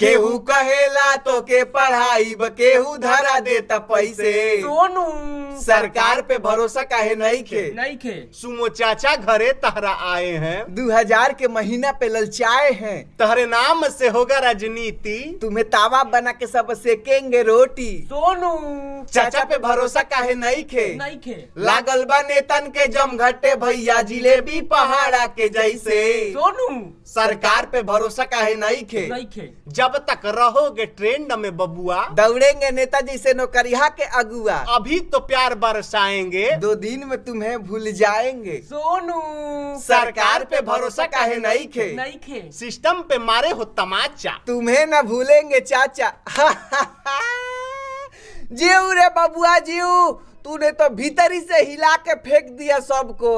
केहू कहेला तो के पढ़ाई केहू धरा देता पैसे। सोनू सरकार पे भरोसा काहे नहीं खे। नहीं खे। सुमो चाचा घरे तहरा आए हैं, 2000 के महीना पे ललचाए हैं। तहरे नाम से होगा राजनीति, तुम्हें तावा बना के सब सेकेंगे रोटी। सोनू चाचा पे भरोसा काहे नहीं खे। नहीं खे। लागल बा नेतन के जमघटे भैया जिलेबी पहाड़ा के जैसे। सोनू सरकार पे भरोसा काहे नहीं खे। नहीं खे। जब तक रहोगे ट्रेंड में बबुआ, दौड़ेंगे नेताजी से नौकरिया के अगुआ। अभी तो प्यार बरसाएंगे, 2 दिन में तुम्हें भूल जाएंगे। सोनू सरकार पे भरोसा काहे नहीं खे। नहीं खे। सिस्टम पे मारे हो तमाचा, तुम्हें न भूलेंगे चाचा। जीव रे बबुआ जीव, तूने तो भीतरी से हिला के फेंक दिया सबको।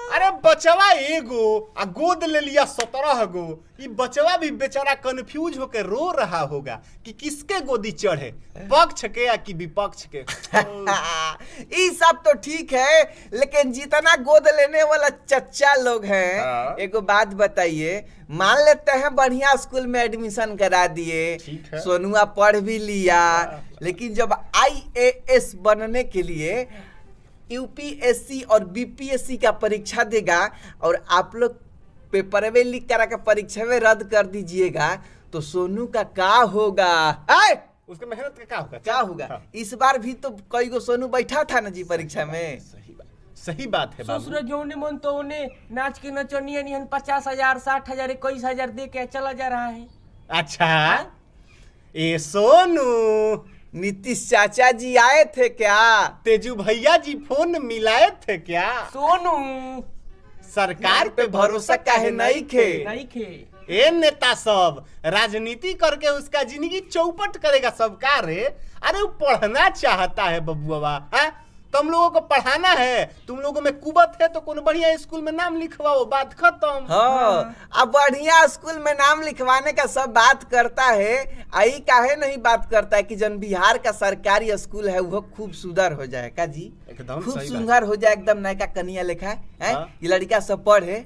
अरे बचवा एगो आ गोद ले लिया 17 गो। ये बचवा भी बेचारा कंफ्यूज होके रो रहा होगा कि किसके गोदी चढ़े, पक्ष के या कि विपक्ष के। ये सब तो ठीक है, लेकिन जितना गोद लेने वाला चच्चा लोग हैं, एगो बात बताइए, मान लेते हैं बढ़िया स्कूल में एडमिशन करा दिए, ठीक है। सोनुआ पढ़ भी लिया, लेकिन जब IAS बनने के लिए UPSC और BPSC का परीक्षा देगा और आप लोग पेपर में लिख करा के परीक्षा में रद्द कर दीजिएगा, तो सोनू का क्या होगा। उसके मेहनत का क्या होगा। क्या होगा। इस बार भी तो कई गो सोनू बैठा था ना जी परीक्षा में। सही बात है बाबू। ससुर जोने मन तो उन्हें नाच के नचनिया निहन 50,000 60,000 21,000 दे के चला जा रहा है। अच्छा ए सोनू, नीतीश चाचा जी आए थे क्या। तेजू भैया जी फोन मिलाए थे क्या। सोनू सरकार पे भरोसा काहे नहीं खे। नहीं खे। ए नेता सब राजनीति करके उसका जिंदगी चौपट करेगा सबका रे। अरे वो पढ़ना चाहता है बबुआ, तुम लोगों को पढ़ाना है, तुम लोगों में कुबत है तो कोनो बढ़िया स्कूल में नाम लिखवाओ, बात खत्म। हाँ, अब बढ़िया स्कूल में नाम लिखवाने का सब बात करता है, आई काहे नहीं बात करता है कि जन बिहार का सरकारी स्कूल है वो खूब सुंदर हो जाए का जी, एकदम खूब सही सुंदर हो जाए, एकदम नयका कन्या लिखा है। हाँ। ये लड़का सब पढ़े।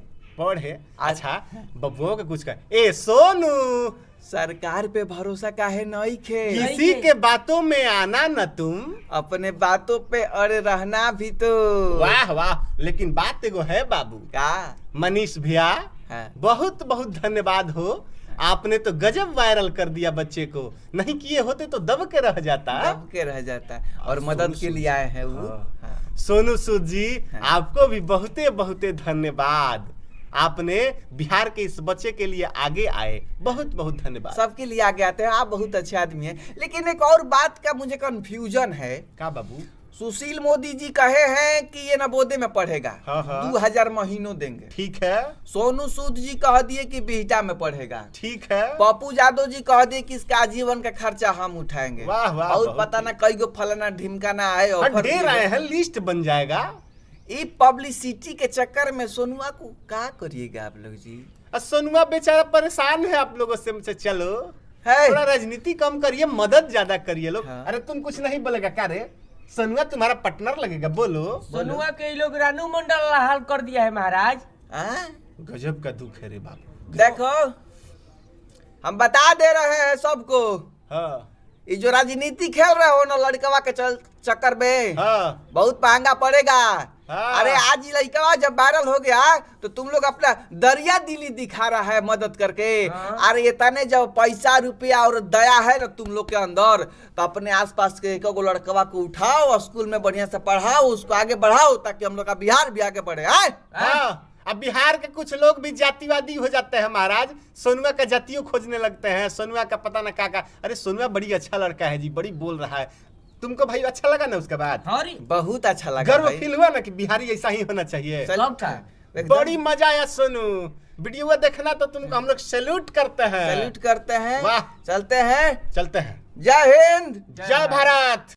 अच्छा बबुओं का कुछ कर। ए सोनू, सरकार पे भरोसा काहे नहीं खे। किसी के बातों में आना न तुम, अपने बातों पे अड़े रहना भी तो। वाह वाह, लेकिन बात एगो है बाबू का मनीष भैया, हाँ। बहुत बहुत धन्यवाद हो, आपने तो गजब वायरल कर दिया बच्चे को, नहीं किए होते तो दब के रह जाता। दब के रह जाता और मदद के लिए आए हैं वो। हाँ। सोनू सूद जी, आपको भी बहुते बहुते धन्यवाद, आपने बिहार के इस बच्चे के लिए आगे आए, बहुत बहुत धन्यवाद। सबके लिए आगे आते हैं, आप बहुत अच्छे आदमी हैं। लेकिन एक और बात का मुझे कंफ्यूजन है। का बाबू। सुशील मोदी जी कहे हैं कि ये नवोदय में पढ़ेगा। हाँ, हाँ। 2000 महीनों देंगे। ठीक है। सोनू सूद जी कह दिए कि बिहटा में पढ़ेगा। ठीक है। पप्पू यादव जी कह दिए कि इसका आजीवन का खर्चा हम उठाएंगे। वाह वाह, और बहुत पता ना कई गो फलाना ढिमकाना आए ऑफर दे रहे हैं, लिस्ट बन जाएगा। ये पब्लिसिटी के चक्कर में सोनुआ को क्या करिएगा आप लोग जी। सोनुआ बेचारा परेशान है आप लोगों से, चलो है। थोड़ा राजनीति कम करिए, मदद ज्यादा करिए लोग। हाँ। अरे तुम कुछ नहीं बोलेगा क्या रे, सोनुआ तुम्हारा पार्टनर लगेगा, बोलो। सोनुआ के लोग रानू मंडल हाल कर दिया है महाराज। गजब का दुख है रे बाबू। देखो हम बता दे रहे हैं सबको, हाँ ये जो राजनीति खेल रहे हो ना लड़कवा के चक्कर में, हाँ बहुत महंगा पड़ेगा। हाँ। अरे आज ये लड़कवा जब वायरल हो गया तो तुम लोग अपना दरिया दिली दिखा रहा है मदद करके। हाँ। अरे ये तने जब पैसा रुपया और दया है ना तुम लोग के अंदर, तो अपने आसपास के एक गो लड़कवा को उठाओ, स्कूल में बढ़िया से पढ़ाओ, उसको आगे बढ़ाओ, ताकि हम लोग का बिहार भी आगे बढ़े। हाँ। अब बिहार के कुछ लोग भी जातिवादी हो जाते हैं महाराज, सोनुआ का जातियों खोजने लगते हैं, सोनुआ का पता ना का। अरे सोनुआ बड़ी अच्छा लड़का है जी, बड़ी बोल रहा है, तुमको भाई अच्छा लगा ना उसका बात। बहुत अच्छा लगा, गर्व फील हुआ ना कि बिहारी ऐसा ही होना चाहिए। बड़ी मजा आया सोनू, वीडियो देखना तो तुमको हम लोग सैल्यूट करते हैं। सैल्यूट करते हैं। वाह। चलते हैं। चलते हैं। जय हिंद, जय भारत।